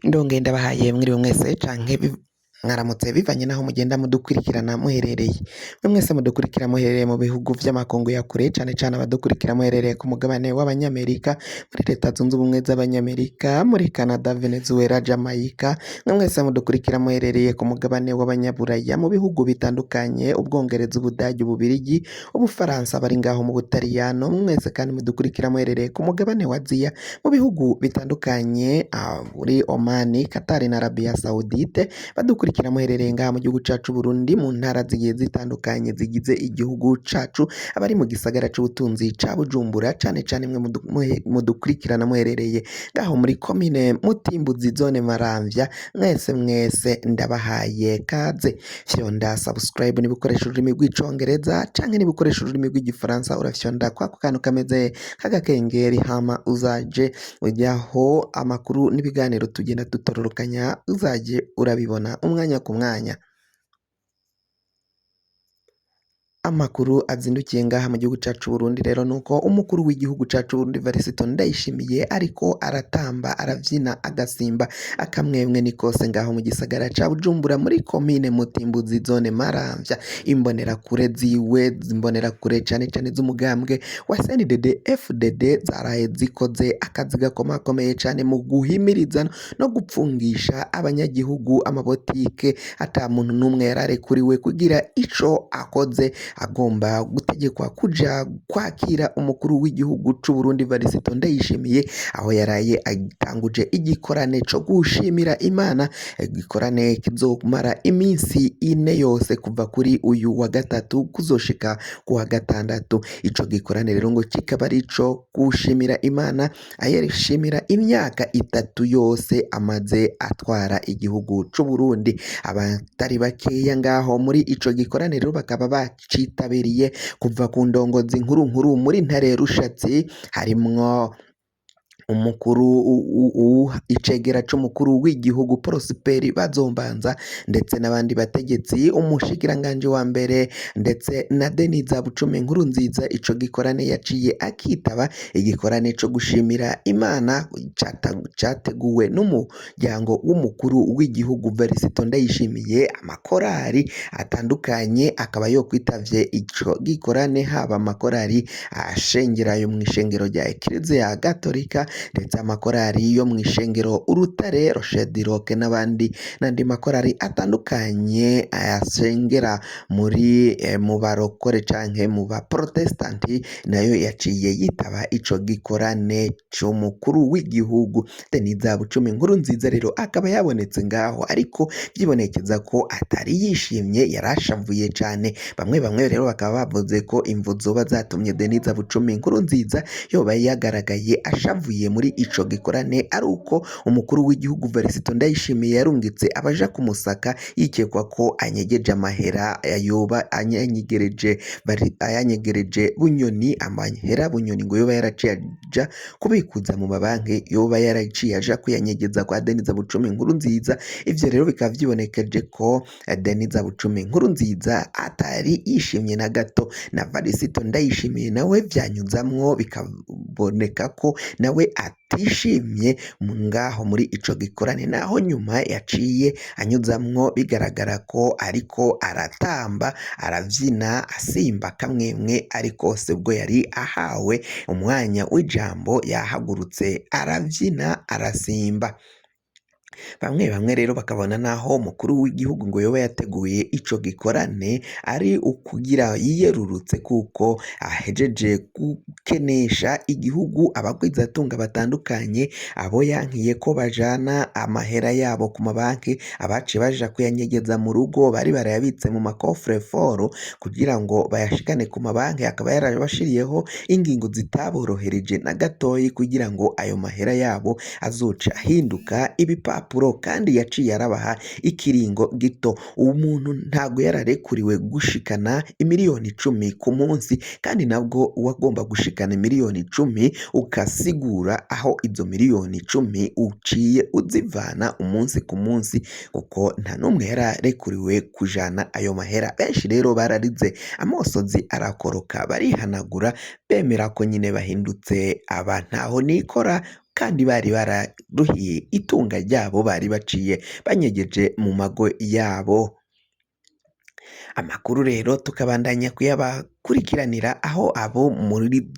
Ndongeye ndabahaye mwiriwe mwese canke mwaramutse bivanye naho mugenda mudukurikirana muherereye. Mwe mwese mudukurikira muherereye mu bihugu vy'amakungu ya kure cane cane abadukurikira muherereye ku mugabane w'Abanyamerika, muri Leta Zunze Ubumwe z'Abanyamerika, muri Canada, Venezuela, Jamaica. Mwe mwese mudukurikira muherereye ku mugabane w'Abanyaburaya mu bihugu bitandukanye, Ubwongereza, Ubudagi, Ububirigi, Ubufaransa, bari ngaho mu Butaliyano. Mwe mwese kandi mudukurikira muherereye ku mugabane wa Aziya mu bihugu bitandukanye, muri Omani, Qatar na Arabia Saudite, badukurikira muherereye ngaha mu gihugu cacu Burundi, mu ntara zigiye zitandukanye zigize igihugu cacu, abari mu gisagara c'ubutunzi ca Bujumbura, cane cane mwe mudukurikirana muherereye ngaho muri komine Mutimbuzi, zone Maramvya. Mwese mwese ndabahaye kaze. Fyonda subscribe niba ukoresha ururimi rw'icongereza canke niba ukoresha ururimi rw'igifaransa, urafyonda kwako kantu kameze k'agakengeri, hama uzaje ujyaho amakuru n'ibiganiro tugenda dutororokanya, uzaje urabibona umwanya ku mwanya. Amakuru azindukiye ngaha mu gihugu cacu Burundi rero nuko umukuru w'igihugu cacu Burundi Varisito Ndayishimiye ariko aratamba, aravyina, agasimba akamwemwe nikose ngaho mu gisagara ca Bujumbura, muri komine Mutimbuzi, zone Maramvya. Imbonerakure ziwe, imbonerakure cane cane z'umugambwe wa CNDD FDD zaraye zikoze akazi gakomakomeye cane mu guhimiriza no gupfungisha abanyagihugu amabotike, ata muntu n'umwe yararekuriwe kugira ico akoze, agomba gutegekwa kuja kwakira umukuru w'igihugu c'u Burundi Varisito Ndayishimiye, aho yaraye atanguje igikorane co gushimira Imana, igikorane kizomara iminsi ine yose kuva kuri uyu wa gatatu kuzoshika ku wa gatandatu. Ico gikorane rero ngo kikaba ari ico gushimira Imana, ayishimira imyaka itatu yose amaze atwara igihugu c'u Burundi. Abatari bakeya ngaho muri ico gikorane rero bakaba bacitabiriye kuva ku ndongozi nkuru muri ntare rushatsi, harimwo umukuru icegera c'umukuru w'igihugu Prosperi Bazombanza, ndetse n'abandi bategetsi, umushikiranganje wa mbere ndetse na Deniza Bucumi Nkurunziza. Ico gikorane yaciye akitaba, igikorane co gushimira Imana categuwe n'umuryango w'umukuru w'igihugu Varisito Ndayishimiye. Amakorari atandukanye akaba yo kwitavye ico gikorane, haba amakorari ashengera yo mw'ishengero rya Ekleziya Gatolika, ndetse amakorari yo mw'ishengero Urutare, Rochedi Rock n'andi makorari atandukanye ayasengera muri mu barokore canke mu baprotestanti, nayo yaciye yitaba ico gikorane c'umukuru w'igihugu Deniza Bucumi Nkurunziza. Rero akaba yabonetse ngaho, ariko vyibonekeza ko atari yishimye, yarashavuye cane. Bamwe rero bakaba bavuze ko imvo zoba zatumye Deniza Bucumi Nkurunziza yoba yagaragaye ashavuye muri ico gikorane ari uko umukuru w'igihugu Varisito Ndayishimiye yarungitse abaja kumusaka, yikekwa ko anyegeje amahera yoba ayanyegereje Bunyoni, amahera Bunyoni ngo yoba yaraciye aja kubikuza mu mabanki, yoba yaraciye aja kuyanyegeza kwa Deniza Bucumi Nkurunziza. Ivyo rero bikaba vyibonekeje ko Deniza Bucumi Nkurunziza atari yishimye na gato, na Varisito Ndayishimiye nawe vyanyuzamwo, bikaboneka ko nawe atishimye ngaho muri ico gikorane, naho nyuma yaciye anyuzamwo bigaragara ko ariko aratamba, aravyina, asimba kamwemwe, ariko se bwo yari ahawe umwanya w'ijambo yahagurutse aravyina, arasimba. Bamwe rero bakabona naho umukuru w'igihugu ngo yoba yateguye ico gikorane ari ukugira yiyerurutse, kuko ahejeje gukenesha igihugu abagwizatunga batandukanye, abo yankiye ko bajana amahera yabo ku mabanki, abaciye baja kuyanyegeza mu rugo, bari barayabitse mu makofre foro kugira ngo bayashikane ku mabanki, akaba yarabashiriyeho ingingo zitaborohereje na gatoyi kugira ngo ayo mahera yabo azoca ahinduka ibipapuro, kandi yaciye arabaha ikiringo gito. Umuntu ntago yararekuriwe gushikana imiliyoni 10 ku munsi, kandi nabwo wagomba gushikana imiliyoni 10 ukasigura aho izo miliyoni 10 uciye uzivana umunsi ku munsi, kuko nta numwe yararekuriwe kujana ayo mahera. Benshi rero bararize, amosozi arakoroka, barihanagura, bemera ko nyine bahindutse aba ntaho nikora, kandi bari bararuhiye itunga ryabo bari baciye banyegeje mu mago yabo. Amakuru rero tukabandanya kuyabakurikiranira aho abo muri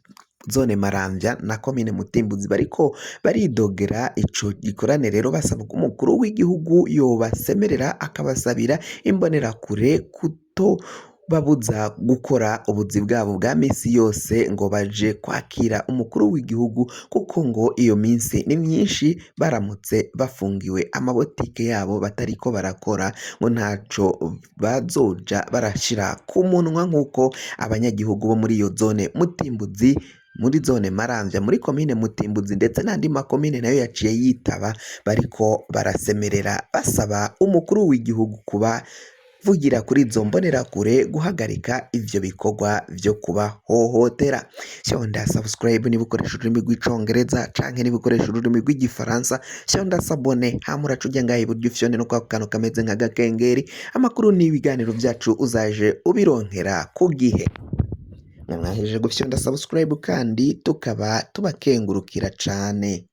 zone Maramvya na komine Mutimbuzi bariko baridogera ico gikorane rero basaba ko umukuru w'igihugu yobasemerera akabasabira imbonerakure kutobabuza gukora ubuzi bwabo bwa misi yose ngo baje kwakira umukuru w'igihugu, kuko ngo iyo minsi ni myinshi baramutse bafungiwe amabotike yabo batariko barakora ngo ntaco bazoja barashira ku munwa, nk'uko abanyagihugu bo muri iyo zone Mutimbuzi, muri zone Maramvya, muri komine Mutimbuzi ndetse n'andi makomine nayo yaciye yitaba bariko barasemerera basaba umukuru w'igihugu kubavugira kuri izo mbonerakure guhagarika ivyo bikorwa vyo kubahohotera. Fyonda subscribe niba ukoresha ururimi rw'icongereza canke niba ukoresha ururimi rw'igifaransa, fyonda sabone hama uraca ujya ngaha iburyo ufyonde no kwako kantu kameze nk'agakengeri, amakuru n'ibiganiro vyacu uzaje ubironkera ku gihe. Mwahejeje gufyonda subscribe kandi tukaba tubakengurukira cane.